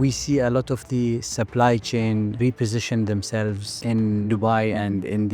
We see a lot of the supply chain reposition themselves in Dubai and in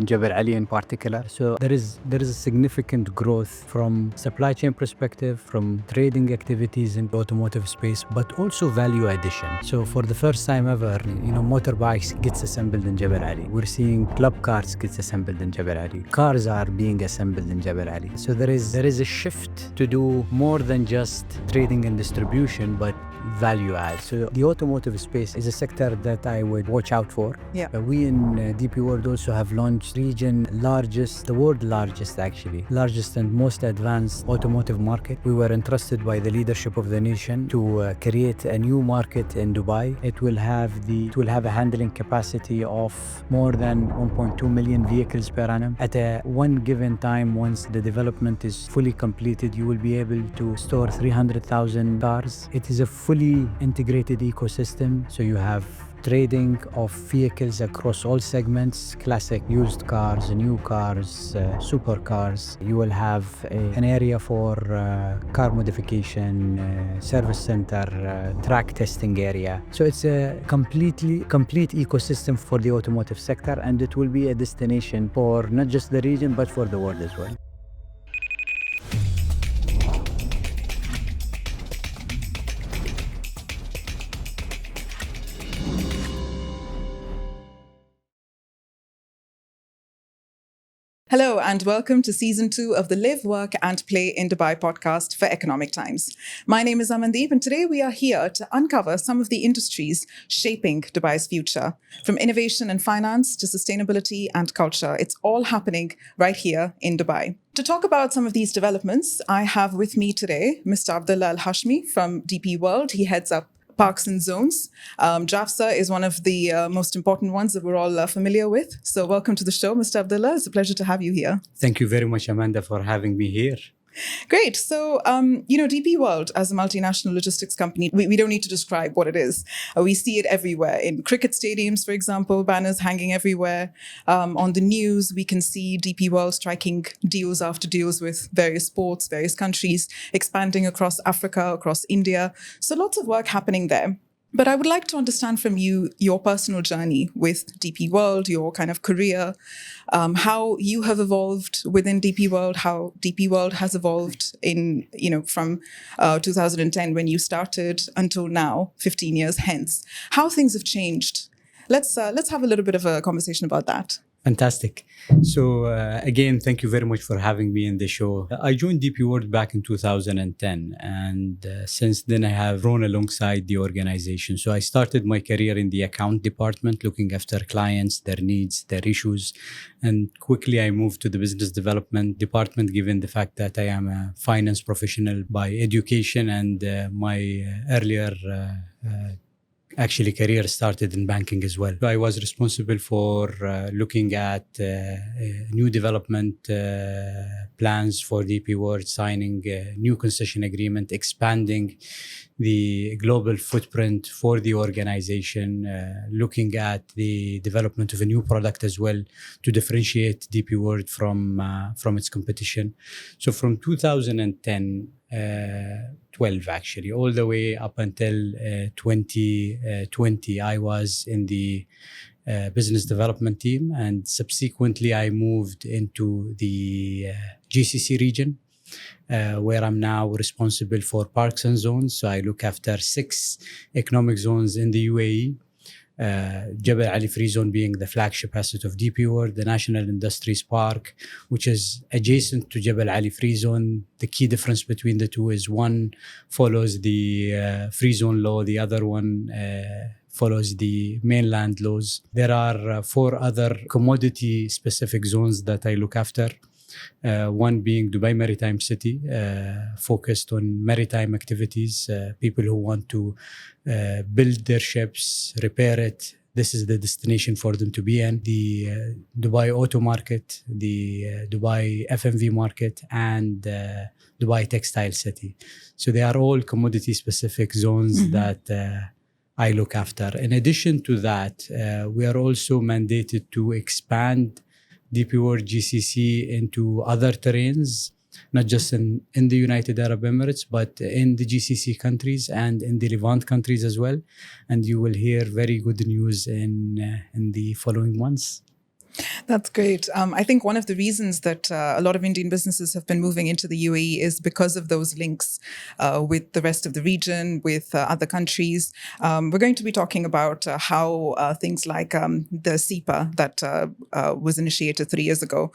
Jebel Ali in particular. So there is a significant growth from supply chain perspective, from trading activities in the automotive space, but also value addition. So for the first time ever, motorbikes gets assembled in Jebel Ali. We're seeing club cars gets assembled in Jebel Ali. Cars are being assembled in Jebel Ali. So there is a shift to do more than just trading and distribution, but value add. So the automotive space is a sector that I would watch out for. Yeah. We in DP World also have launched the world largest and most advanced automotive market. We were entrusted by the leadership of the nation to create a new market in Dubai. It will have a handling capacity of more than 1.2 million vehicles per annum. At one given time, once the development is fully completed, you will be able to store 300,000 cars. It is a fully integrated ecosystem. So you have trading of vehicles across all segments, classic used cars, new cars, supercars. You will have an area for car modification, service center, track testing area. So it's a complete ecosystem for the automotive sector, and it will be a destination for not just the region, but for the world as well. Hello and welcome to Season 2 of the Live, Work and Play in Dubai podcast for Economic Times. My name is Amandeep and today we are here to uncover some of the industries shaping Dubai's future. From innovation and finance to sustainability and culture, it's all happening right here in Dubai. To talk about some of these developments, I have with me today Mr. Abdulla Al Hashmi from DP World. He heads up Parks and Zones. JAFZA is one of the most important ones that we're all familiar with. So welcome to the show, Mr. Abdullah. It's a pleasure to have you here. Thank you very much, Amanda, for having me here. Great. So, DP World as a multinational logistics company, we don't need to describe what it is. We see it everywhere in cricket stadiums, for example, banners hanging everywhere. On the news, we can see DP World striking deals after deals with various sports, various countries, expanding across Africa, across India. So lots of work happening there. But I would like to understand from you your personal journey with DP World, your kind of career, how you have evolved within DP World, how DP World has evolved from 2010 when you started until now, 15 years hence, how things have changed. Let's have a little bit of a conversation about that. Fantastic. So again, thank you very much for having me in the show. I joined DP World back in 2010, and since then I have grown alongside the organization. So I started my career in the account department, looking after clients, their needs, their issues, and quickly I moved to the business development department, given the fact that I am a finance professional by education, and my earlier career started in banking as well. I was responsible for looking at new development plans for DP World, signing a new concession agreement, expanding the global footprint for the organization, looking at the development of a new product as well to differentiate DP World from its competition. So from 2010, 12 actually, all the way up until 2020, I was in the business development team, and subsequently I moved into the GCC region, where I'm now responsible for parks and zones. So I look after 6 economic zones in the UAE. Jebel Ali Free Zone being the flagship asset of DP World, the National Industries Park, which is adjacent to Jebel Ali Free Zone. The key difference between the two is one follows the Free Zone law, the other one follows the mainland laws. There are 4 other commodity-specific zones that I look after. One being Dubai Maritime City, focused on maritime activities, people who want to build their ships, repair it. This is the destination for them to be in. The Dubai Auto Market, the Dubai FMV Market, and Dubai Textile City. So they are all commodity-specific zones that I look after. In addition to that, we are also mandated to expand DP World GCC into other terrains. not just in the United Arab Emirates, but in the GCC countries and in the Levant countries as well. And you will hear very good news in the following months. That's great. I think one of the reasons that a lot of Indian businesses have been moving into the UAE is because of those links with the rest of the region, with other countries. We're going to be talking about how things like the CEPA that was initiated 3 years ago,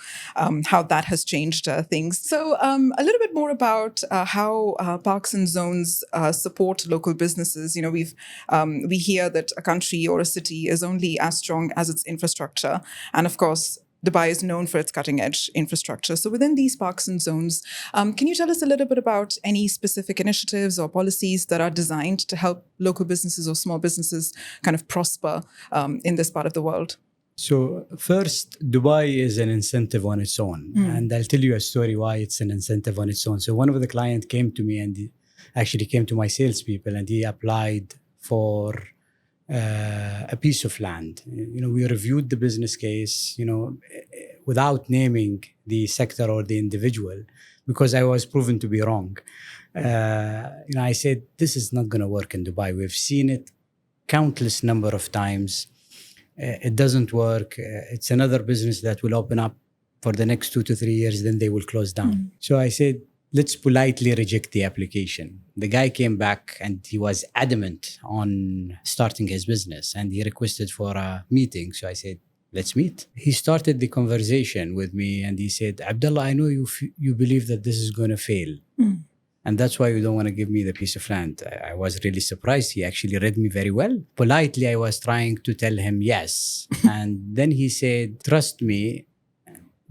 how that has changed things. So a little bit more about how parks and zones support local businesses. You know, we hear that a country or a city is only as strong as its infrastructure. And of course, Dubai is known for its cutting-edge infrastructure. So within these parks and zones, can you tell us a little bit about any specific initiatives or policies that are designed to help local businesses or small businesses kind of prosper in this part of the world? So first, Dubai is an incentive on its own. And I'll tell you a story why it's an incentive on its own. So one of the clients came to me and he actually came to my salespeople and he applied for a piece of land. You know, we reviewed the business case, you know, without naming the sector or the individual, because I was proven to be wrong. You know, I said, this is not going to work in Dubai. We've seen it countless number of times. It doesn't work. It's another business that will open up for the next 2 to 3 years, then they will close down. So I said, let's politely reject the application. The guy came back and he was adamant on starting his business and he requested for a meeting. So I said, let's meet. He started the conversation with me and he said, Abdullah, I know you believe that this is going to fail. And that's why you don't want to give me the piece of land. I was really surprised. He actually read me very well. Politely, I was trying to tell him yes. And then he said, trust me,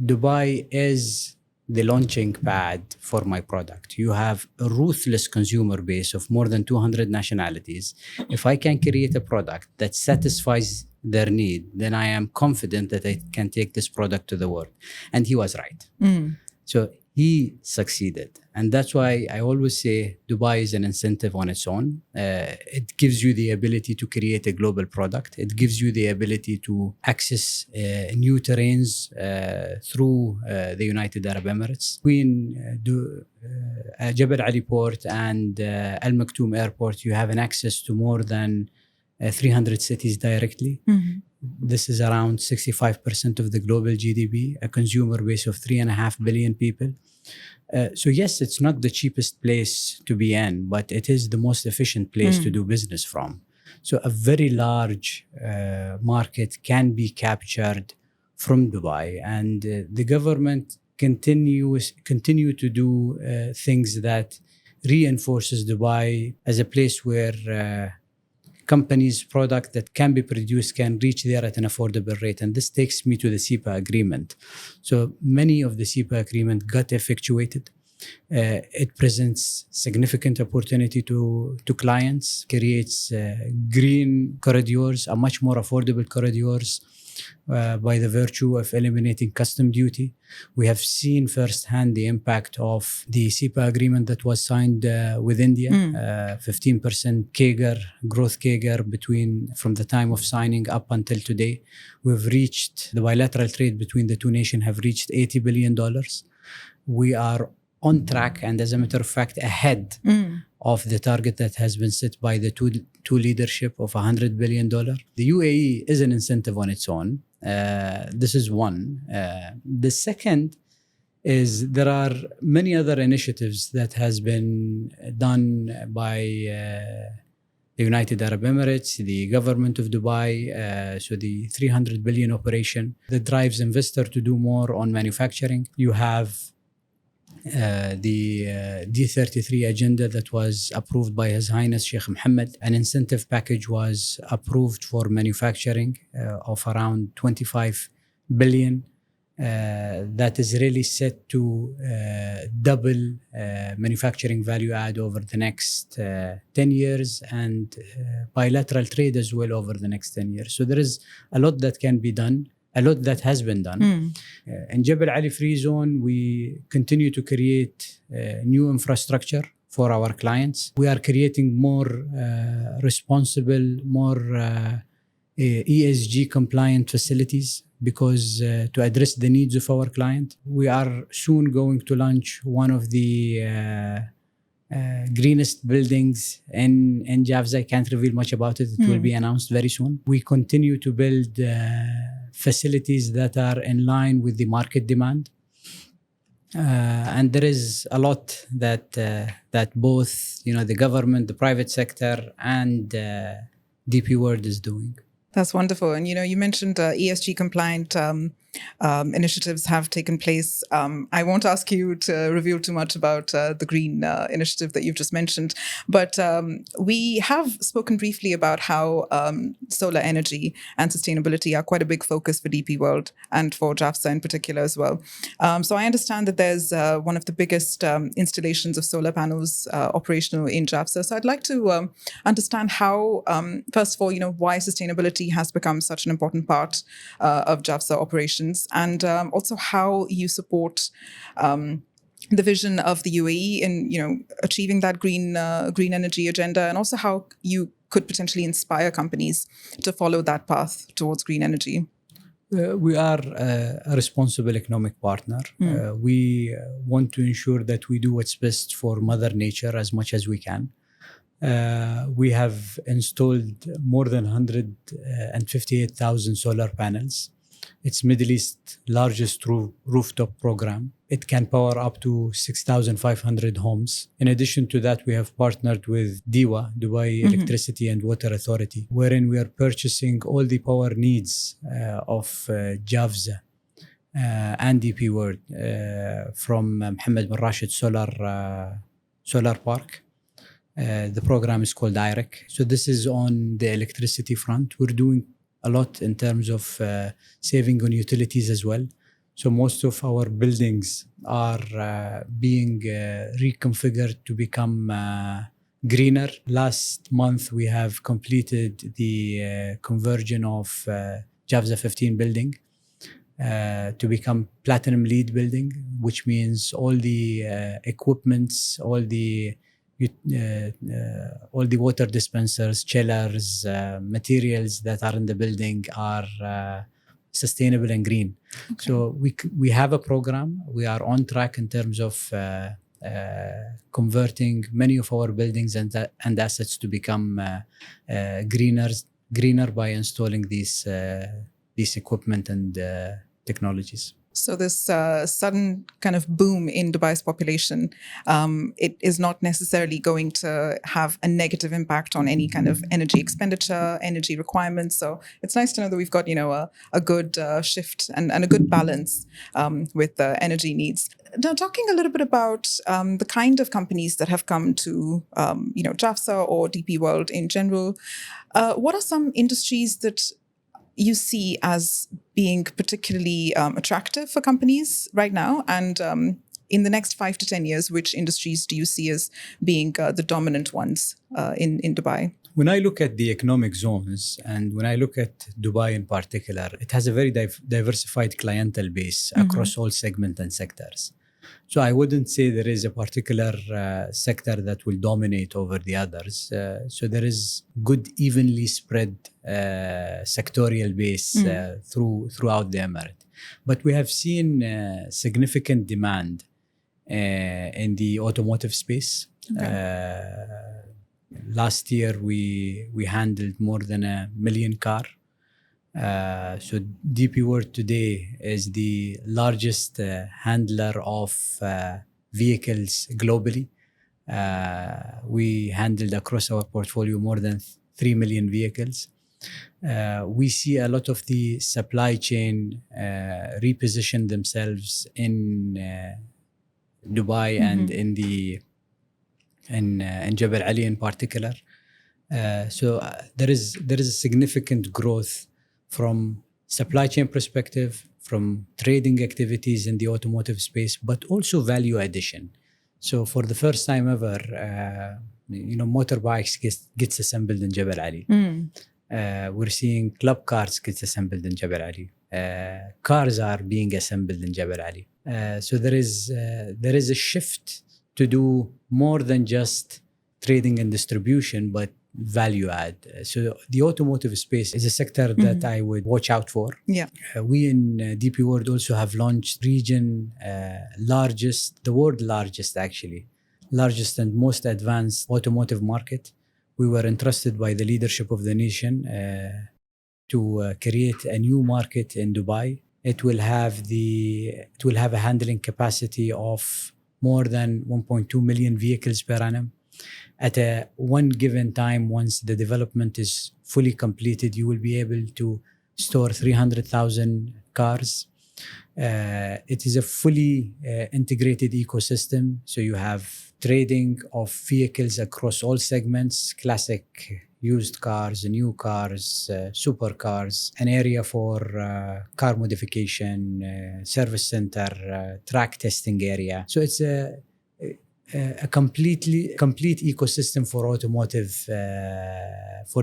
Dubai is the launching pad for my product. You have a ruthless consumer base of more than 200 nationalities. If I can create a product that satisfies their need, then I am confident that I can take this product to the world. And he was right. So he succeeded. And that's why I always say Dubai is an incentive on its own. It gives you the ability to create a global product. It gives you the ability to access new terrains through the United Arab Emirates. Between Jebel Ali Port and Al Maktoum Airport, you have an access to more than 300 cities directly. This is around 65% of the global GDP, a consumer base of 3.5 billion people. So yes, it's not the cheapest place to be in, but it is the most efficient place to do business from. So a very large market can be captured from Dubai, and the government continue to do things that reinforces Dubai as a place where companies' product that can be produced can reach there at an affordable rate. And this takes me to the CEPA agreement. So many of the CEPA agreement got effectuated. It presents significant opportunity to clients, creates green corridors, a much more affordable corridors by the virtue of eliminating custom duty. We have seen firsthand the impact of the CEPA agreement that was signed with India, 15% CAGR, growth CAGR from the time of signing up until today. We've reached, the bilateral trade between the two nations have reached $80 billion. We are on track and, as a matter of fact, ahead of the target that has been set by the two leadership of $100 billion. The UAE is an incentive on its own. This is one. The second is there are many other initiatives that has been done by the United Arab Emirates, the government of Dubai, so the 300 billion operation that drives investor to do more on manufacturing. You have the D33 agenda that was approved by His Highness Sheikh Mohammed. An incentive package was approved for manufacturing of around 25 billion. That is really set to double manufacturing value add over the next 10 years and bilateral trade as well over the next 10 years. So there is a lot that can be done. A lot that has been done. In Jebel Ali Free Zone, we continue to create new infrastructure for our clients. We are creating more responsible, more ESG compliant facilities, because to address the needs of our client, we are soon going to launch one of the greenest buildings in JAFZA. I can't reveal much about it. It will be announced very soon. We continue to build facilities that are in line with the market demand. And there is a lot that both, the government, the private sector, and DP World is doing. That's wonderful. And, you mentioned ESG compliant initiatives have taken place. I won't ask you to reveal too much about the green initiative that you've just mentioned, but we have spoken briefly about how solar energy and sustainability are quite a big focus for DP World and for JAFZA in particular as well. So I understand that there's one of the biggest installations of solar panels operational in JAFZA. So I'd like to understand how, first of all, why sustainability has become such an important part of JAFZA operations, and also how you support the vision of the UAE in achieving that green energy agenda, and also how you could potentially inspire companies to follow that path towards green energy. We are a responsible economic partner. We want to ensure that we do what's best for Mother Nature as much as we can. We have installed more than 158,000 solar panels. It's Middle East's largest rooftop program. It can power up to 6,500 homes. In addition to that, we have partnered with DEWA, Dubai Electricity and Water Authority, wherein we are purchasing all the power needs of JAFZA and DP World from Mohammed bin Rashid Solar Park. The program is called IREC. So this is on the electricity front. We're doing a lot in terms of saving on utilities as well. So most of our buildings are being reconfigured to become greener. Last month, we have completed the conversion of JAFZA 15 building to become Platinum LEED building, which means all the equipments, all the water dispensers, chillers, materials that are in the building are sustainable and green. Okay. So we have a program. We are on track in terms of converting many of our buildings and assets to become greener by installing these equipment and technologies. So this sudden kind of boom in Dubai's population, it is not necessarily going to have a negative impact on any kind of energy expenditure, energy requirements. So it's nice to know that we've got, a good shift and a good balance with energy needs. Now, talking a little bit about the kind of companies that have come to, JAFZA or DP World in general, what are some industries that you see as being particularly attractive for companies right now? And in the next 5 to 10 years, which industries do you see as being the dominant ones in Dubai? When I look at the economic zones, and when I look at Dubai in particular, it has a very diversified clientele base across all segments and sectors. So I wouldn't say there is a particular sector that will dominate over the others. So there is good, evenly spread sectorial base throughout the Emirate. But we have seen significant demand in the automotive space. Okay. Last year, we handled more than 1 million cars. So DP World today is the largest handler of vehicles globally. We handled across our portfolio more than 3 million vehicles. We see a lot of the supply chain reposition themselves in Dubai and in Jebel Ali in particular. So there is a significant growth from supply chain perspective, from trading activities in the automotive space, but also value addition. So for the first time ever, motorbikes gets assembled in Jebel Ali. We're seeing club cars gets assembled in Jebel Ali. Cars are being assembled in Jebel Ali. So there is a shift to do more than just trading and distribution, but value add. So the automotive space is a sector that I would watch out for. Yeah. We in DP World also have launched the world largest actually, largest and most advanced automotive market. We were entrusted by the leadership of the nation to create a new market in Dubai. It will have a handling capacity of more than 1.2 million vehicles per annum. At one given time, once the development is fully completed, you will be able to store 300,000 cars. It is a fully integrated ecosystem. So you have trading of vehicles across all segments, classic, used cars, new cars, supercars, an area for car modification, service center, track testing area. So it's a complete ecosystem for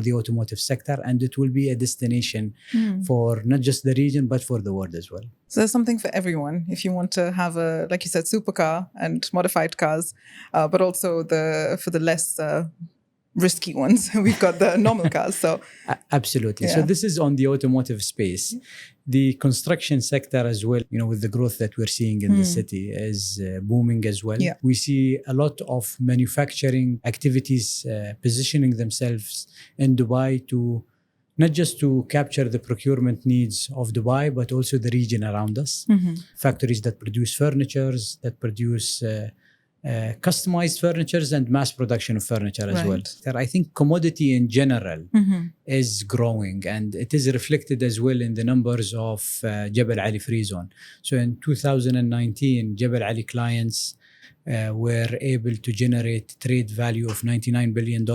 the automotive sector, and it will be a destination for not just the region but for the world as well. So there's something for everyone. If you want to have a, like you said, supercar and modified cars, but also for the less risky ones, we've got the normal cars. So absolutely. Yeah. So this is on the automotive space. The construction sector as well, with the growth that we're seeing in the city, is booming as well. Yeah. We see a lot of manufacturing activities positioning themselves in Dubai to not just to capture the procurement needs of Dubai, but also the region around us. Factories that produce furnitures, that produce customized furnitures and mass production of furniture as well. I think commodity in general is growing, and it is reflected as well in the numbers of Jebel Ali Free Zone. So in 2019, Jebel Ali clients were able to generate trade value of $99 billion.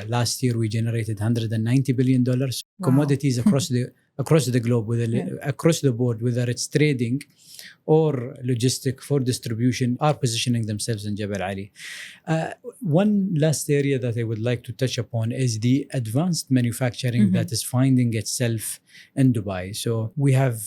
Last year, we generated $190 billion. Wow. Commodities across the globe, across the board, whether it's trading or logistic for distribution, are positioning themselves in Jebel Ali. One last area that I would like to touch upon is the advanced manufacturing that is finding itself in Dubai. So we have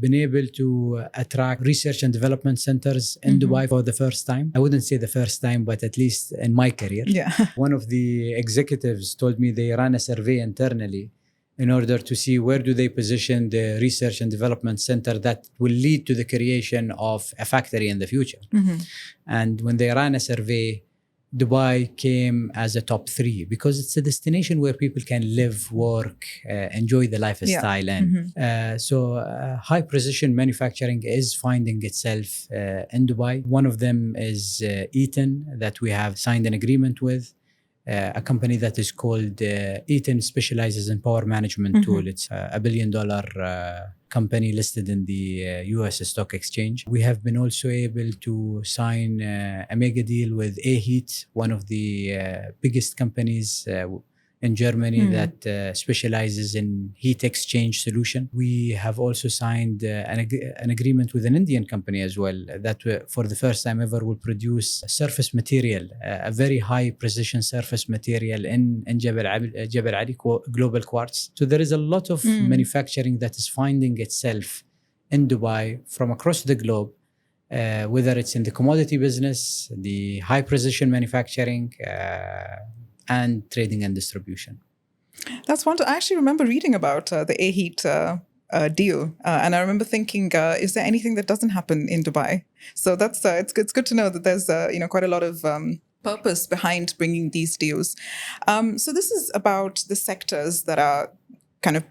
been able to attract research and development centers in Dubai for the first time. I wouldn't say the first time, but at least in my career. Yeah. One of the executives told me they ran a survey internally in order to see where do they position the research and development center that will lead to the creation of a factory in the future. And when they ran a survey, Dubai came as a top 3 because it's a destination where people can live, work, enjoy the lifestyle. And so high precision manufacturing is finding itself in Dubai. One of them is Eaton, that we have signed an agreement with. A company that is called Eaton, specializes in power management tool. It's a $1 billion company listed in the US stock exchange. We have been also able to sign a mega deal with A-Heat, one of the biggest companies in Germany that specializes in heat exchange solution. We have also signed an agreement with an Indian company as well that for the first time ever will produce surface material, a very high precision surface material in Jebel Ali Global Quartz. So there is a lot of manufacturing that is finding itself in Dubai from across the globe, whether it's in the commodity business, the high precision manufacturing, and trading and distribution. That's wonderful. I actually remember reading about the A-Heat deal, and I remember thinking, is there anything that doesn't happen in Dubai? So that's it's good to know that there's quite a lot of purpose behind bringing these deals. So this is about the sectors that are kind of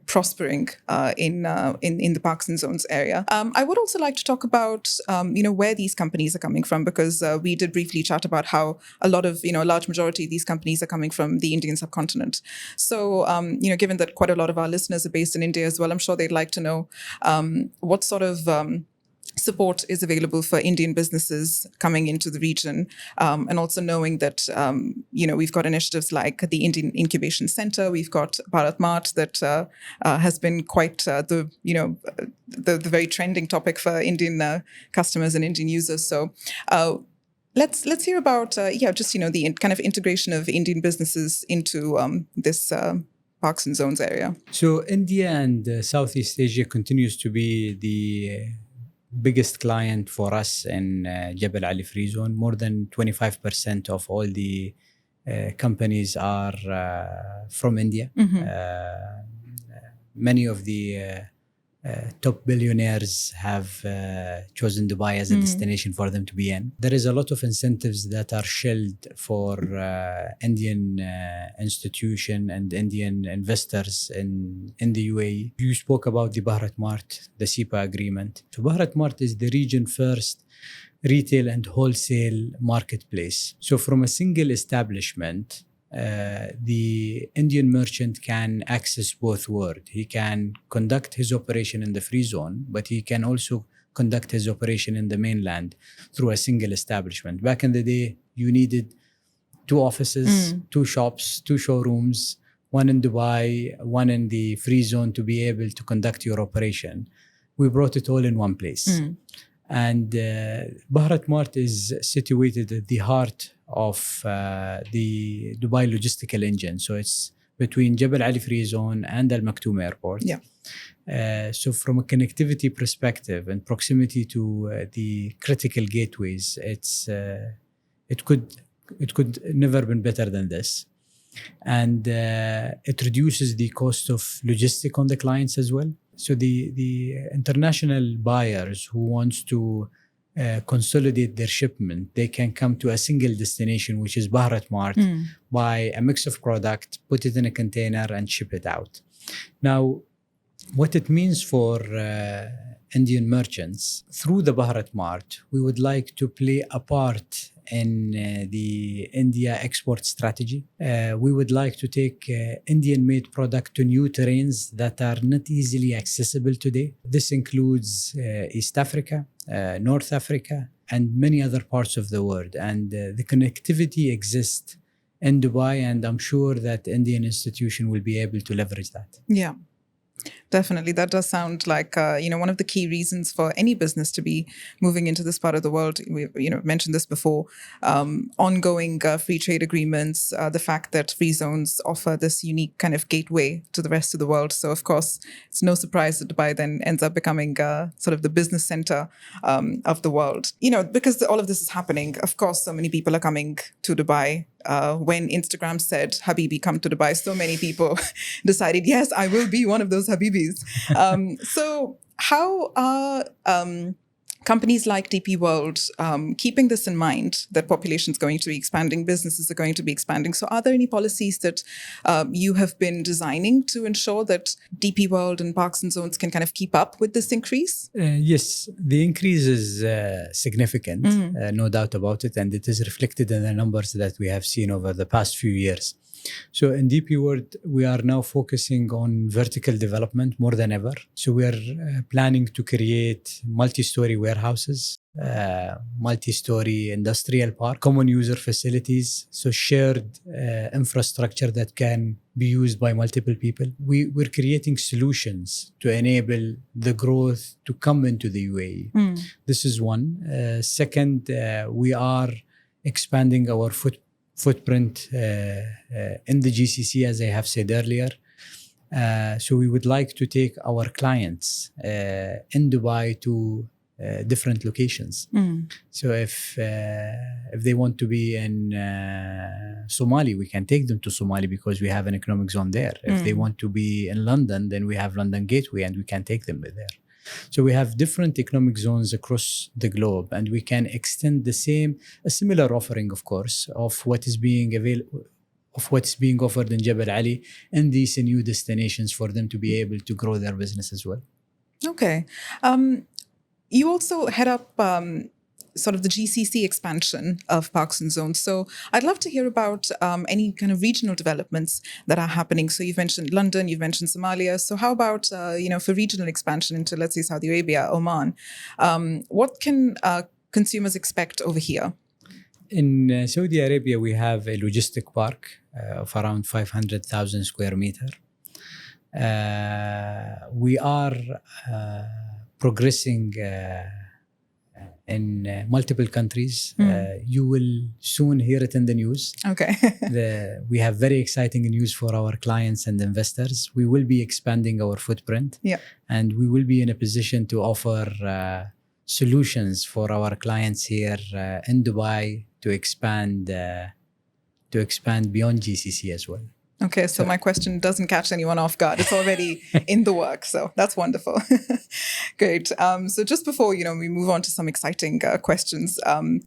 prospering in the parks and zones area. I would also like to talk about where these companies are coming from, because we did briefly chat about how a lot of a large majority of these companies are coming from the Indian subcontinent. So given that quite a lot of our listeners are based in India as well, I'm sure they'd like to know what sort of support is available for Indian businesses coming into the region, and also knowing that we've got initiatives like the Indian Incubation Center, we've got Bharat Mart that has been quite the very trending topic for Indian customers and Indian users. So let's hear about the kind of integration of Indian businesses into this parks and zones area. So India and Southeast Asia continues to be the biggest client for us in Jebel Ali Free Zone. More than 25% of all the companies are from India. Many of the top billionaires have chosen Dubai as a destination for them to be in. There is a lot of incentives that are shelled for Indian institution and Indian investors in the UAE. You spoke about the Bharat Mart, the CEPA agreement. So Bharat Mart is the region first retail and wholesale marketplace. So from a single establishment, the Indian merchant can access both worlds. He can conduct his operation in the free zone, but he can also conduct his operation in the mainland through a single establishment. Back in the day, you needed 2 offices, 2 shops, 2 showrooms, one in Dubai, one in the free zone to be able to conduct your operation. We brought it all in one place. And Baharat Mart is situated at the heart of the Dubai logistical engine. So it's between Jebel Ali Free Zone and Al Maktoum Airport. So from a connectivity perspective and proximity to the critical gateways, it could never been better than this. And it reduces the cost of logistic on the clients as well. So the international buyers who wants to consolidate their shipment, they can come to a single destination, which is Baharat Mart, buy a mix of product, put it in a container and ship it out. Now, what it means for Indian merchants, through the Baharat Mart, we would like to play a part in the India export strategy. We would like to take Indian-made product to new terrains that are not easily accessible today. This includes East Africa, North Africa, and many other parts of the world. And the connectivity exists in Dubai, and I'm sure that Indian institution will be able to leverage that. Yeah. Definitely. That does sound like, one of the key reasons for any business to be moving into this part of the world. We, mentioned this before, ongoing free trade agreements, the fact that free zones offer this unique kind of gateway to the rest of the world. So, of course, it's no surprise that Dubai then ends up becoming sort of the business center of the world. Because all of this is happening, of course, so many people are coming to Dubai. When Instagram said, Habibi, come to Dubai, so many people decided, yes, I will be one of those Habibis. So how are companies like DP World keeping this in mind, that population is going to be expanding, businesses are going to be expanding? So are there any policies that you have been designing to ensure that DP World and parks and zones can kind of keep up with this increase? Yes, the increase is significant, no doubt about it. And it is reflected in the numbers that we have seen over the past few years. So in DP World, we are now focusing on vertical development more than ever. So we are planning to create multi-story warehouses, multi-story industrial park, common user facilities, so shared infrastructure that can be used by multiple people. We're creating solutions to enable the growth to come into the UAE. This is one. Second, we are expanding our footprint in the GCC, as I have said earlier. So we would like to take our clients in Dubai to different locations. So if they want to be in Somali, we can take them to Somali because we have an economic zone there. If they want to be in London, then we have London Gateway and we can take them there. So we have different economic zones across the globe, and we can extend a similar offering, of course, of what is being offered in Jebel Ali and these new destinations for them to be able to grow their business as well. Okay. You also head up sort of the GCC expansion of parks and zones. So I'd love to hear about any kind of regional developments that are happening. So you've mentioned London, you've mentioned Somalia. So how about, for regional expansion into, let's say, Saudi Arabia, Oman, what can consumers expect over here? In Saudi Arabia, we have a logistic park of around 500,000 square meter. We are progressing in multiple countries. You will soon hear it in the news. Okay. We have very exciting news for our clients and investors. We will be expanding our footprint. Yeah. And we will be in a position to offer solutions for our clients here in Dubai to expand to expand beyond GCC as well. Okay, so my question doesn't catch anyone off guard. It's already in the work, so that's wonderful. Great. So just before we move on to some exciting questions,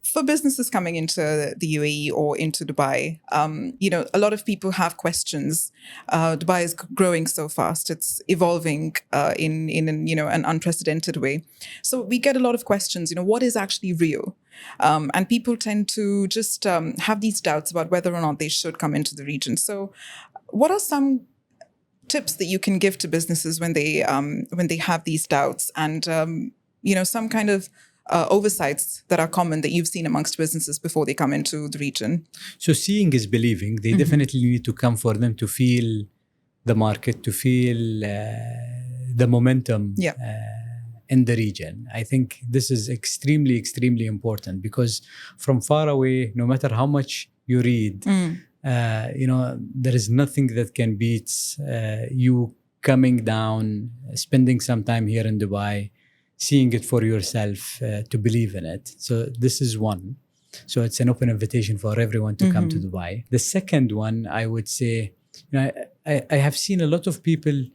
for businesses coming into the UAE or into Dubai, a lot of people have questions. Dubai is growing so fast; it's evolving in an unprecedented way. So we get a lot of questions. What is actually real? And people tend to just have these doubts about whether or not they should come into the region. So what are some tips that you can give to businesses when they have these doubts and, some kind of oversights that are common that you've seen amongst businesses before they come into the region? So seeing is believing. They definitely need to come for them to feel the market, to feel the momentum. Yeah. In the region. I think this is extremely, extremely important because from far away, no matter how much you read, there is nothing that can beat you coming down, spending some time here in Dubai, seeing it for yourself, to believe in it. So this is one. So it's an open invitation for everyone to come to Dubai. The second one, I would say, I have seen a lot of people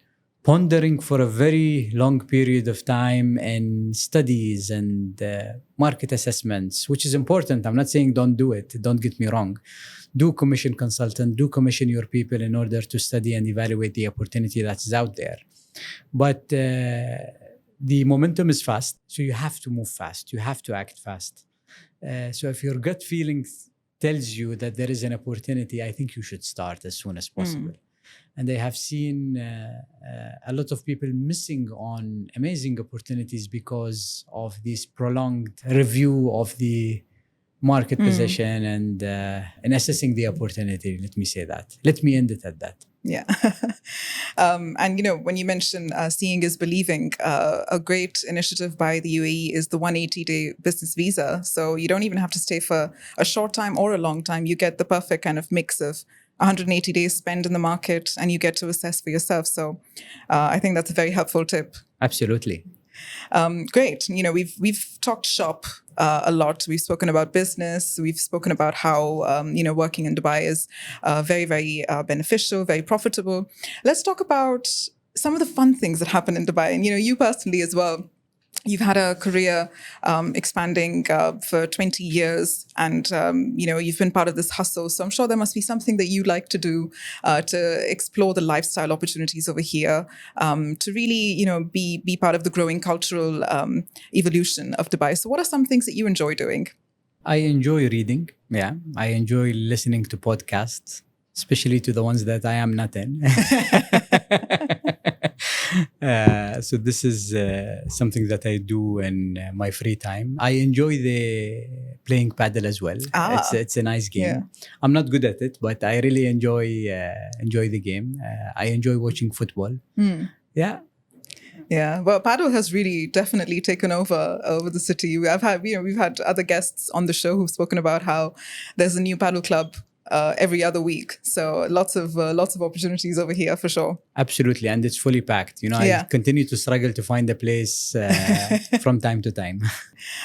pondering for a very long period of time in studies and market assessments, which is important. I'm not saying don't do it. Don't get me wrong. Do commission consultant, do commission your people in order to study and evaluate the opportunity that's out there. But the momentum is fast, so you have to move fast. You have to act fast. So if your gut feeling tells you that there is an opportunity, I think you should start as soon as possible. And I have seen a lot of people missing on amazing opportunities because of this prolonged review of the market position and assessing the opportunity. Let me say that. Let me end it at that. Yeah. And, when you mention seeing is believing, a great initiative by the UAE is the 180-day business visa. So you don't even have to stay for a short time or a long time. You get the perfect kind of mix of 180 days spent in the market and you get to assess for yourself. So I think that's a very helpful tip. Absolutely. Great. We've talked shop a lot. We've spoken about business. We've spoken about how, working in Dubai is very, very beneficial, very profitable. Let's talk about some of the fun things that happen in Dubai. And, you personally as well. You've had a career expanding for 20 years and, you've been part of this hustle. So I'm sure there must be something that you like to do to explore the lifestyle opportunities over here, to really, be part of the growing cultural evolution of Dubai. So what are some things that you enjoy doing? I enjoy reading. Yeah. I enjoy listening to podcasts, especially to the ones that I am not in. So this is something that I do in my free time. I enjoy the playing paddle as well. It's a nice game. Yeah. I'm not good at it, but I really enjoy the game. I enjoy watching football. Yeah. Yeah, well, paddle has really definitely taken over the city. We've had other guests on the show who've spoken about how there's a new paddle club every other week. So lots of opportunities over here for sure. Absolutely. And it's fully packed. I continue to struggle to find a place from time to time.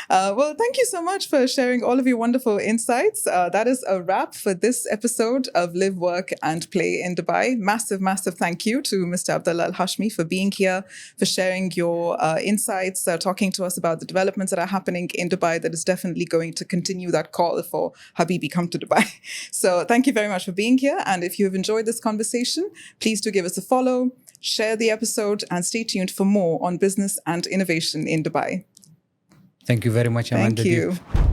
Well, thank you so much for sharing all of your wonderful insights. That is a wrap for this episode of Live, Work and Play in Dubai. Massive, massive thank you to Mr. Abdulla Al Hashmi for being here, for sharing your insights, talking to us about the developments that are happening in Dubai that is definitely going to continue that call for Habibi, come to Dubai. So thank you very much for being here. And if you have enjoyed this conversation, please do give us a follow, share the episode, and stay tuned for more on business and innovation in Dubai. Thank you very much, Amanda. Thank you.